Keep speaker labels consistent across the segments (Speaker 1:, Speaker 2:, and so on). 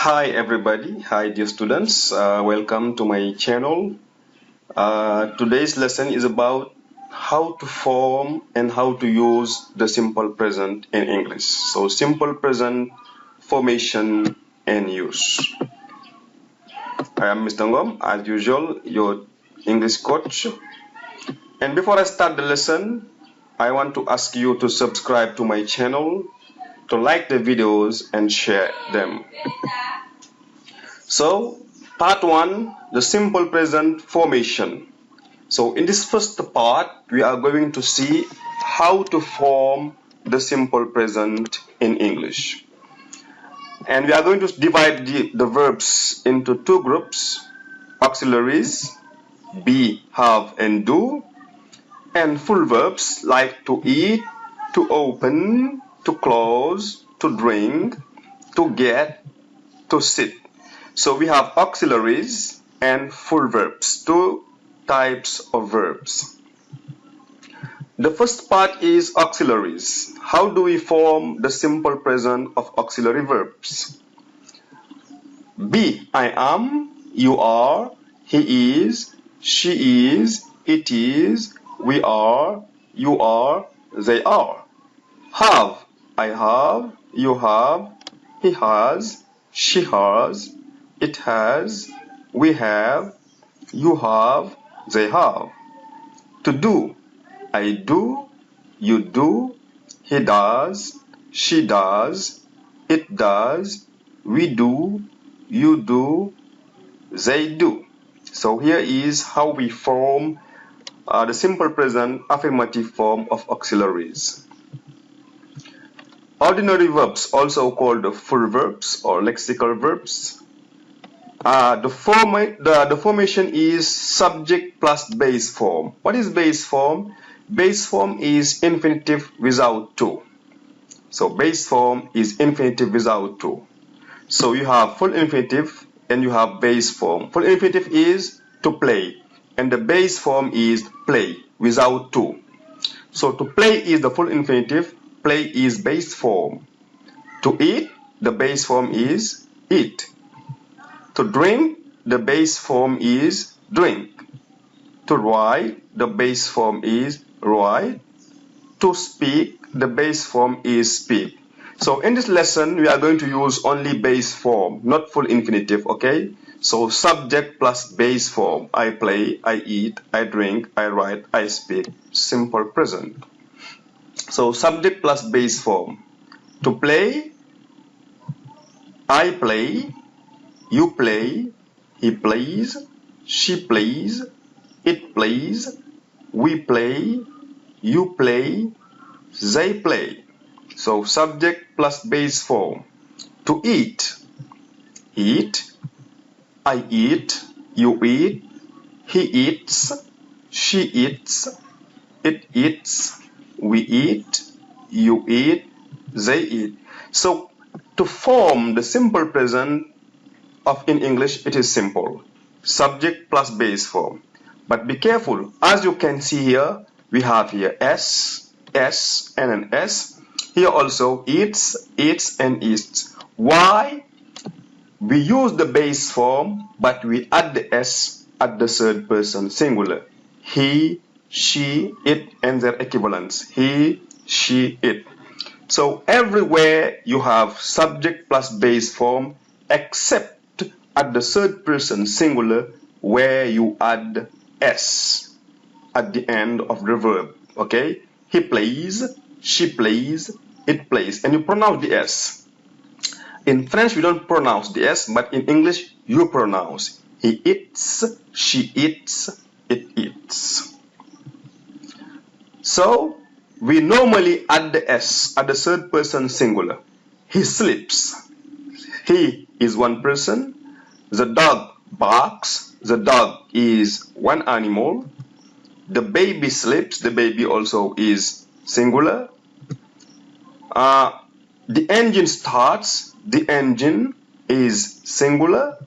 Speaker 1: Hi everybody, hi dear students, welcome to my channel. Today's lesson is about how to form and how to use the simple present in English. So simple present, formation and use. I am Mr. Ngom, as usual, your English coach. And before I start the lesson, I want to ask you to subscribe to my channel, to like the videos and share them. So, part 1, the simple present formation. So, in this first part, we are going to see how to form the simple present in English. And we are going to divide the verbs into two groups, auxiliaries, be, have, and do, and full verbs like to eat, to open, to close, to drink, to get, to sit. So we have auxiliaries and full verbs, two types of verbs. The first part is auxiliaries. How do we form the simple present of auxiliary verbs? Be, I am, you are, he is, she is, it is, we are, you are, they are. Have, I have, you have, he has, she has, it has, we have, you have, they have. To do, I do, you do, he does, she does, it does, we do, you do, they do. So here is how we form the simple present affirmative form of auxiliaries. Ordinary verbs, also called the full verbs or lexical verbs. The formation is subject plus base form. What is base form? Base form is infinitive without to. So base form is infinitive without to. So you have full infinitive and you have base form. Full infinitive is to play and the base form is play without to. So to play is the full infinitive, play is base form. To eat, the base form is eat. To drink, the base form is drink. To write, the base form is write. To speak, the base form is speak. So in this lesson, we are going to use only base form, not full infinitive, okay? So subject plus base form. I play, I eat, I drink, I write, I speak. Simple present. So subject plus base form. To play, I play, you play, he plays, she plays, it plays, we play, you play, they play. So subject plus base form. To eat, eat, I eat, you eat, he eats, she eats, it eats, we eat, you eat, they eat. So to form the simple present in English, it is simple. Subject plus base form. But be careful. As you can see here, we have here S, S, and an S. Here also eats, eats, and eats. Why? We use the base form, but we add the S at the third person singular. He, she, it, and their equivalents. He, she, it. So everywhere you have subject plus base form except at the third person singular where you add S at the end of the verb. Okay? He plays, she plays, it plays, and you pronounce the S. In French, we don't pronounce the S, but in English, you pronounce. He eats, she eats, it eats. So, we normally add the S at the third person singular. He sleeps. He is one person. The dog barks. The dog is one animal. The baby sleeps. The baby also is singular. The engine starts. The engine is singular.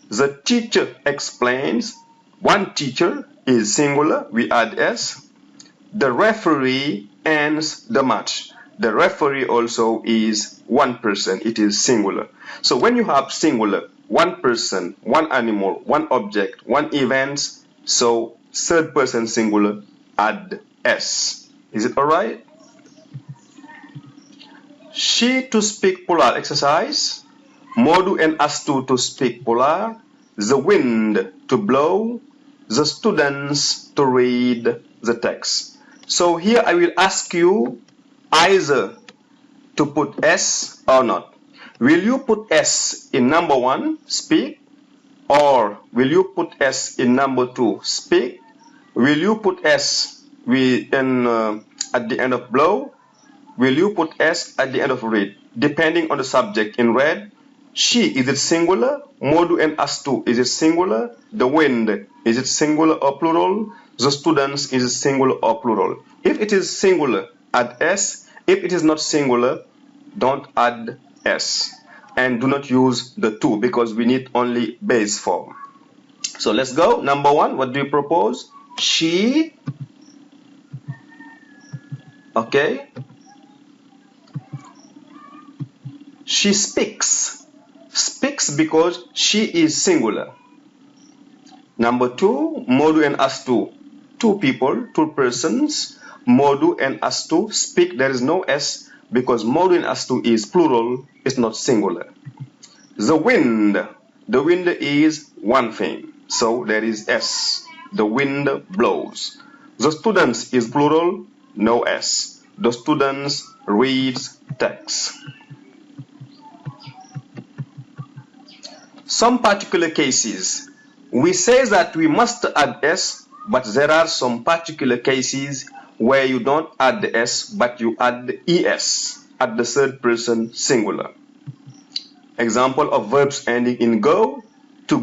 Speaker 1: The teacher explains. One teacher is singular. We add S. The referee ends the match. The referee also is one person. It is singular. So when you have singular, one person, one animal, one object, one event, so third person singular, add S. Is it alright? She to speak plural exercise. Modu and astu to speak plural. The wind to blow. The students to read the text. So here I will ask you either to put S or not. Will you put S in number 1, speak? Or will you put S in number 2, speak? Will you put S at the end of blow? Will you put S at the end of read? Depending on the subject. In red, she, is it singular? Modu and astu, is it singular? The wind, is it singular or plural? The students, is it singular or plural? If it is singular, add S. If it is not singular, don't add S. And do not use the to, because we need only base form. So let's go. Number 1, what do you propose? She. Okay. She speaks. Speaks because she is singular. Number 2, modu and astu. Two people, two persons. Modu and astu. Speak, there is no S because modu and astu is plural, it's not singular. The wind. The wind is one thing, so there is S. The wind blows. The students is plural, no S. The students reads text. Some particular cases, we say that we must add S, but there are some particular cases where you don't add the S, but you add the ES at the third person singular. Example of verbs ending in go, to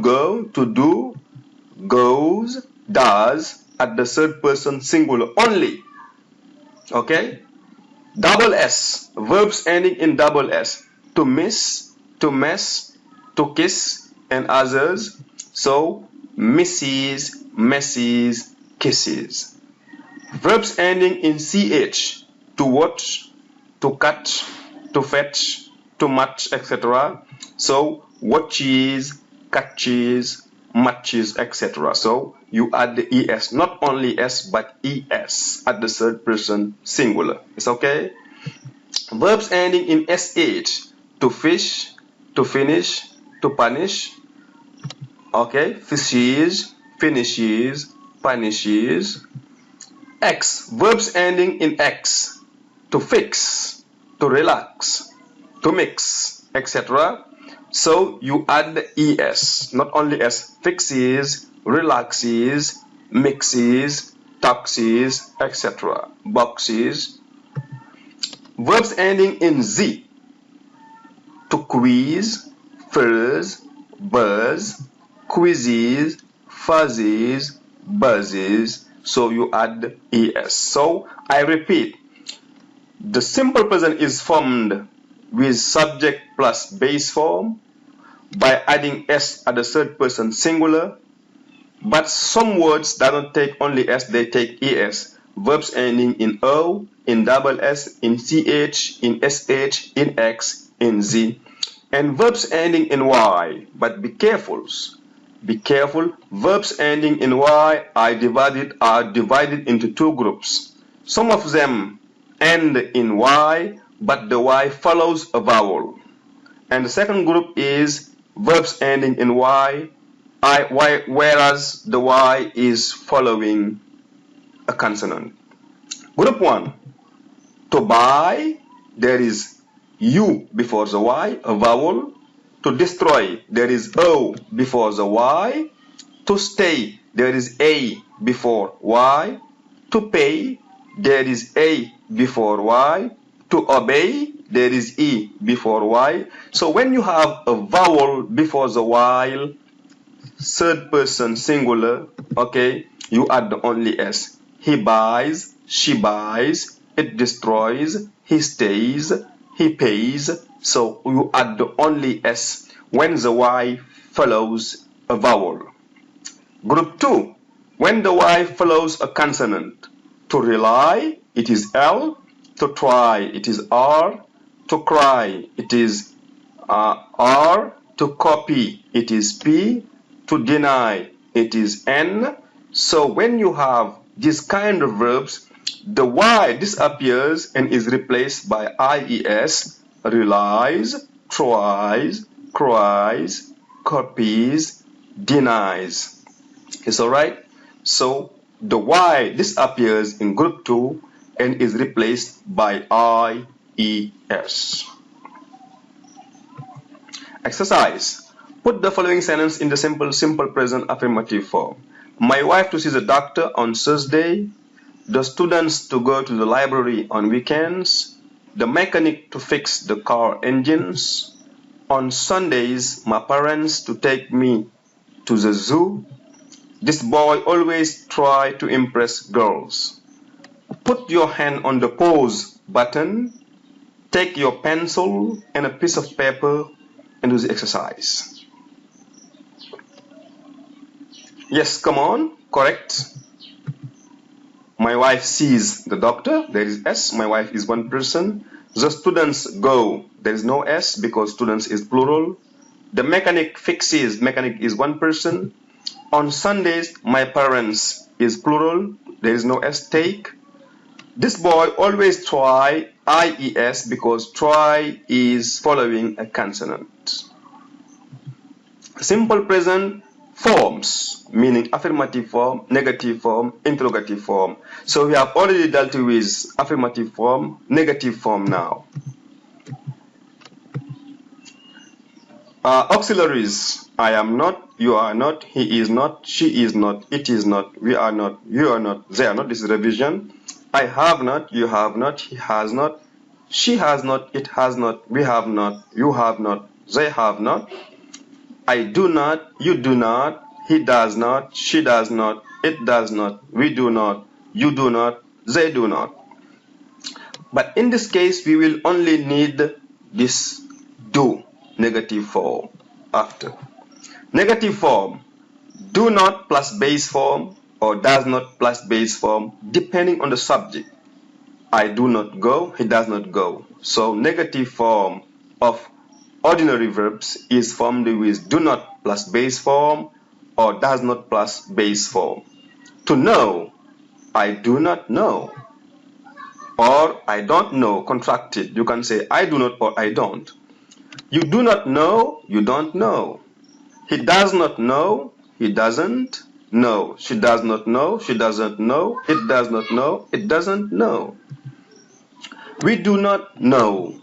Speaker 1: do, goes, does, at the third person singular only. Okay? Double S, verbs ending in double S, to miss, to mess, to kiss, and others. So, misses, messes, kisses. Verbs ending in CH, to watch, to cut, to fetch, to match, etc. So, watches, catches, matches, etc. So, you add the ES, not only S, but ES at the third person singular. It's okay? Verbs ending in SH, to fish, to finish, to punish. Okay, fishes, finishes, punishes. X, verbs ending in X, to fix, to relax, to mix, etc. So you add the ES, not only S, fixes, relaxes, mixes, taxes, etc. Boxes. Verbs ending in Z, to quiz, fuzz, buzz, quizzes, fuzzes, buzzes. So you add ES. So I repeat, the simple present is formed with subject plus base form by adding S at the third person singular. But some words that don't take only S, they take ES. Verbs ending in O, in double S, in CH, in SH, in X, in Z. And verbs ending in Y. But be careful. Be careful. Verbs ending in Y are divided into two groups. Some of them end in Y, but the Y follows a vowel. And the second group is verbs ending in Y, whereas the Y is following a consonant. Group 1, to buy, there is U before the Y, a vowel. To destroy, there is O before the Y. To stay, there is A before Y. To pay, there is A before Y. To obey, there is E before Y. So when you have a vowel before the Y, third person singular, okay, you add the only S. He buys, she buys, it destroys, he stays, he pays. So you add the only S when the Y follows a vowel. Group 2, when the Y follows a consonant. To rely, it is L. To try, it is R. To cry, it is R. To copy, it is P. To deny, it is N. So when you have this kind of verbs, the Y disappears and is replaced by IES, relies, tries, cries, copies, denies. It's alright? So the Y disappears in group 2 and is replaced by IES. Exercise. Put the following sentence in the simple present affirmative form. My wife to see the doctor on Thursday. The students to go to the library on weekends. The mechanic to fix the car engines. On Sundays, my parents to take me to the zoo. This boy always try to impress girls. Put your hand on the pause button. Take your pencil and a piece of paper and do the exercise. Yes, come on, correct. My wife sees the doctor, there is S, my wife is one person. The students go, there is no S because students is plural. The mechanic fixes, mechanic is one person. On Sundays, my parents is plural, there is no S, take. This boy always try, IES, because try is following a consonant. Simple present forms, meaning affirmative form, negative form, interrogative form. So we have already dealt with affirmative form, negative form now. Auxiliaries. I am not, you are not, he is not, she is not, it is not, we are not, you are not, they are not. This is revision. I have not, you have not, he has not, she has not, it has not, we have not, you have not, they have not. I do not, you do not, he does not, she does not, it does not, we do not, you do not, they do not. But in this case, we will only need this do, negative form, after. Negative form, do not plus base form or does not plus base form, depending on the subject. I do not go, he does not go. So negative form of ordinary verbs is formed with do not plus base form or does not plus base form. To know, I do not know, or I don't know, contracted. You can say I do not or I don't. You do not know, you don't know. He does not know, he doesn't know. She does not know, she doesn't know. It does not know, it doesn't know. We do not know,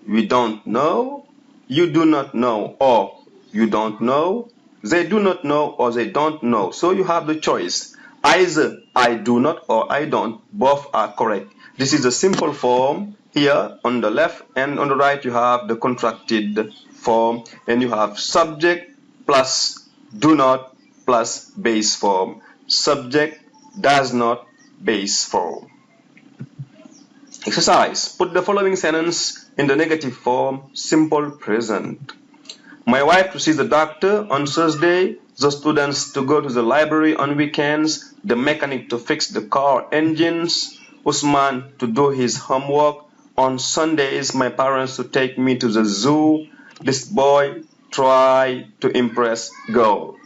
Speaker 1: we don't know. You do not know or you don't know. They do not know or they don't know. So you have the choice. Either I do not or I don't. Both are correct. This is a simple form. Here on the left and on the right you have the contracted form, and you have subject plus do not plus base form. Subject does not base form. Exercise. Put the following sentence in the negative form, simple present. My wife to see the doctor on Thursday, the students to go to the library on weekends, the mechanic to fix the car engines, Usman to do his homework. On Sundays, my parents to take me to the zoo. This boy try to impress girl.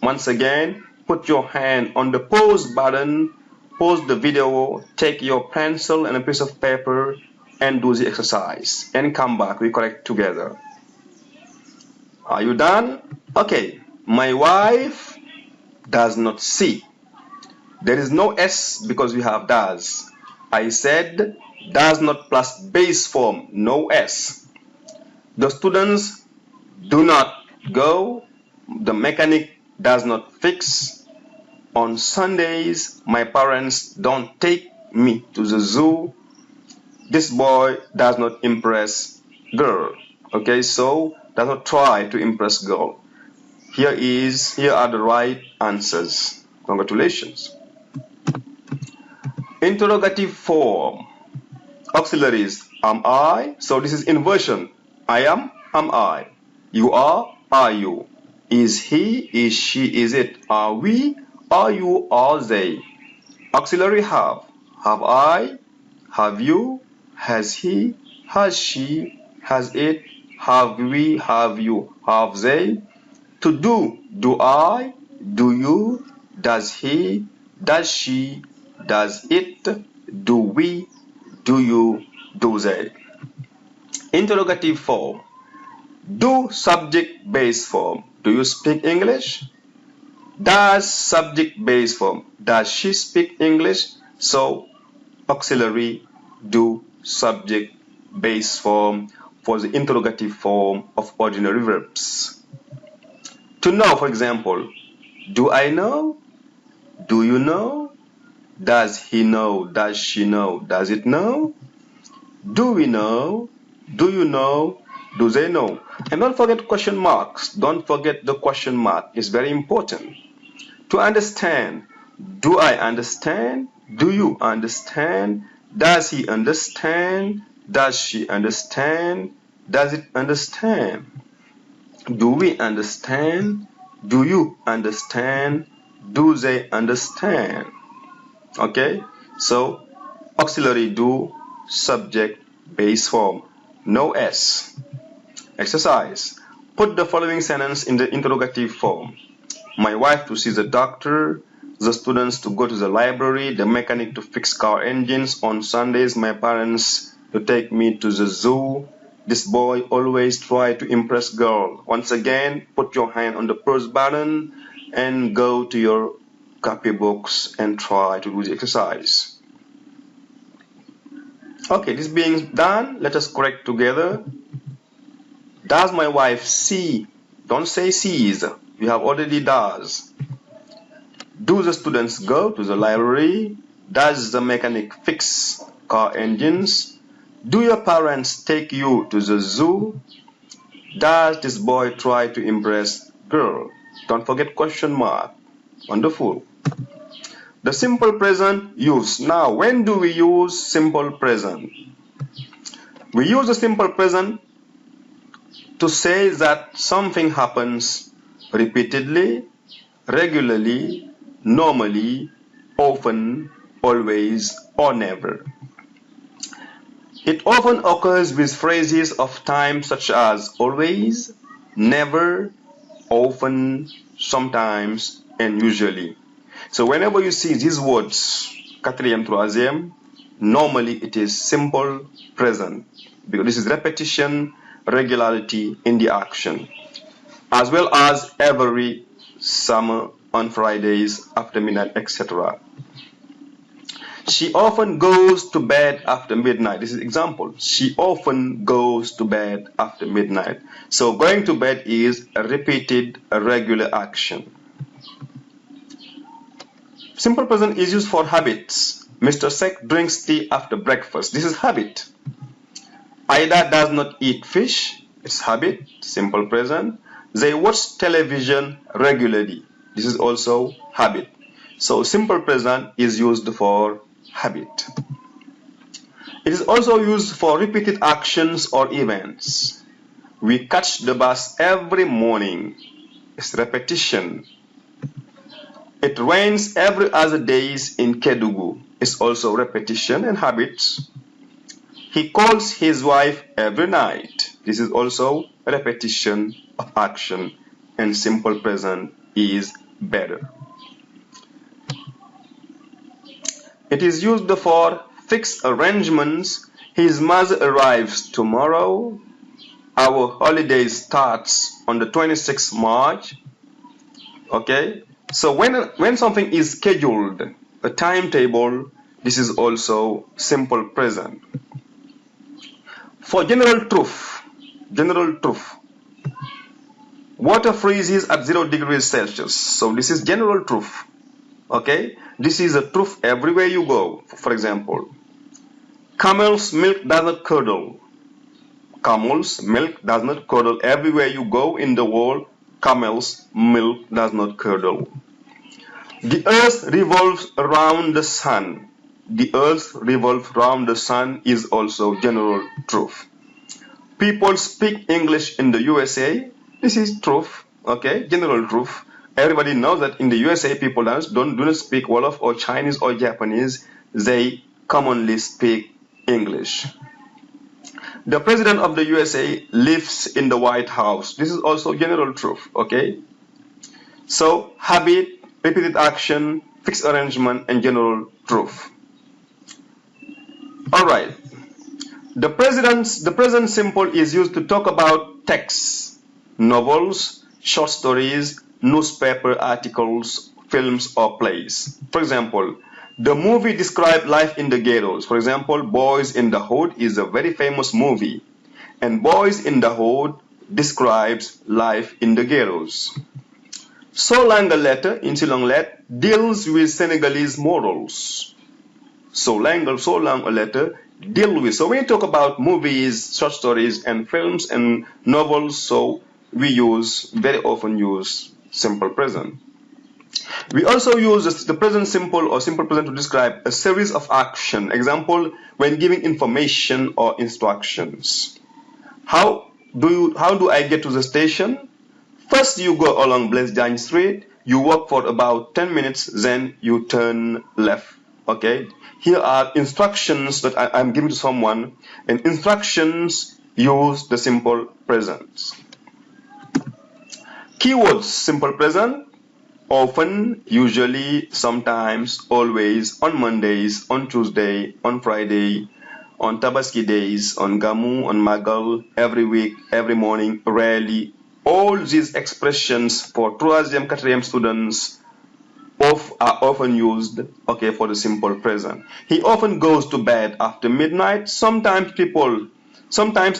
Speaker 1: Once again, put your hand on the pause button, pause the video, take your pencil and a piece of paper and do the exercise and come back. We correct together. Are you done? Okay. My wife does not see. There is no S because we have does. I said does not plus base form, no S. The students do not go. The mechanic does not fix. On Sundays, my parents don't take me to the zoo. This boy does not impress girl. Okay, so does not try to impress girl. Here are the right answers. Congratulations. Interrogative form. Auxiliaries. Am I? So this is inversion. I am I. You are you. Is he, is she, is it, are we, are you, are they. Auxiliary have. Have I, have you, has he, has she, has it, have we, have you, have they. To do I, do you, does he, does she, does it, do we, do you, do they. Interrogative form. Do subject-based form. Do you speak English? Does subject-based form. Does she speak English? So auxiliary do subject-based form for the interrogative form of ordinary verbs. To know, for example, do I know? Do you know? Does he know? Does she know? Does it know? Do we know? Do you know? Do they know? And don't forget question marks. Don't forget the question mark. It's very important. To understand, do I understand? Do you understand? Does he understand? Does she understand? Does it understand? Do we understand? Do you understand? Do they understand? Okay, so auxiliary do, subject, base form, no S. Exercise. Put the following sentence in the interrogative form. My wife to see the doctor, the students to go to the library, the mechanic to fix car engines. On Sundays, my parents to take me to the zoo. This boy always try to impress girl. Once again, put your hand on the pause button and go to your copybooks and try to do the exercise. Okay, this being done, let us correct together. Does my wife see? Don't say sees. You have already does. Do the students go to the library? Does the mechanic fix car engines? Do your parents take you to the zoo? Does this boy try to impress girl? Don't forget question mark. Wonderful. The simple present use. Now, when do we use simple present? We use the simple present to say that something happens repeatedly, regularly, normally, often, always, or never. It often occurs with phrases of time such as always, never, often, sometimes, and usually. So whenever you see these words, quatrième, troisième, normally it is simple present, because this is repetition, regularity in the action, as well as every summer, on Fridays, after midnight, etc. She often goes to bed after midnight. This is example. She often goes to bed after midnight. So going to bed is a repeated, a regular action. Simple present is used for habits. Mr. Sek drinks tea after breakfast. This is habit. Ida does not eat fish. It's habit, simple present. They watch television regularly. This is also habit. So simple present is used for habit. It is also used for repeated actions or events. We catch the bus every morning. It's repetition. It rains every other days in Kedugu. It's also repetition and habits. He calls his wife every night. This is also a repetition of action, and simple present is better. It is used for fixed arrangements. His mother arrives tomorrow. Our holiday starts on the 26th March. Okay? So when something is scheduled, a timetable, this is also simple present. For general truth, water freezes at 0 degrees Celsius. So this is general truth. Okay, this is a truth everywhere you go. For example, camel's milk does not curdle. Camel's milk does not curdle. Everywhere you go in the world, camel's milk does not curdle. The earth revolves around the sun. The earth revolves around the sun is also general truth. People speak English in the USA. This is truth, okay, general truth. Everybody knows that in the USA, people do not speak Wolof or Chinese or Japanese. They commonly speak English. The President of the USA lives in the White House. This is also general truth, okay? So, habit, repeated action, fixed arrangement, and general truth. Alright. The present simple is used to talk about texts, novels, short stories, newspaper articles, films, or plays. For example, the movie described life in the ghettos. For example, Boys in the Hood is a very famous movie. And Boys in the Hood describes life in the ghettos. So Long a Letter in Silonglet deals with Senegalese morals. So Long a Letter deal with. So when you talk about movies, short stories, and films and novels, so we very often use simple present. We also use the present simple or simple present to describe a series of action. Example, when giving information or instructions. How do I get to the station? First, you go along Blaise Diagne Street. You walk for about 10 minutes, then you turn left. Okay. Here are instructions that I'm giving to someone, and instructions use the simple present. Keywords: simple present. Often, usually, sometimes, always, on Mondays, on Tuesday, on Friday, on Tabaski days, on Gamu, on Magal, every week, every morning, rarely. All these expressions for 3e, 4e students are often used, okay, for the simple present. He often goes to bed after midnight. Sometimes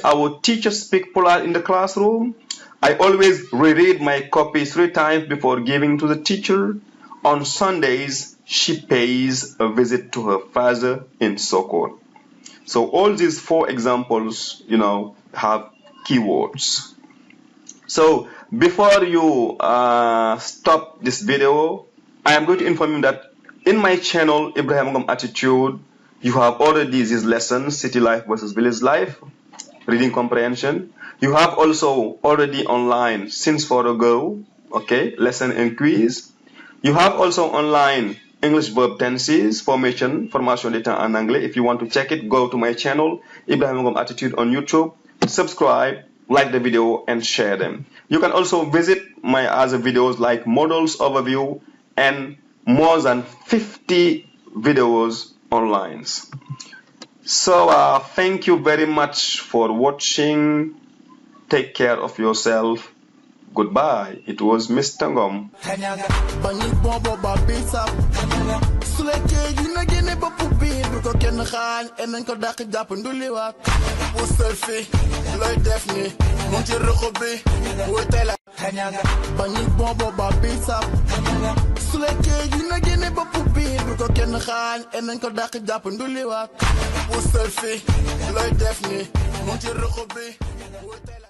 Speaker 1: our teachers speak polite in the classroom. I always reread my copy 3 times before giving to the teacher. On Sundays, she pays a visit to her father in Sokot. So all these 4 examples, have keywords. So before you stop this video, I am going to inform you that in my channel, Ibrahima Ngom Attitude, you have already these lessons, city life versus village life, reading comprehension. You have also already online since 4 ago, okay, lesson and quiz. You have also online English verb tenses, formation d'état en anglais. If you want to check it, go to my channel, Ibrahima Ngom Attitude on YouTube, subscribe, like the video, and share them. You can also visit my other videos like models overview and more than 50 videos online. So thank you very much for watching. Take care of yourself. Goodbye. It was Mr. Ngom.
Speaker 2: Selfie,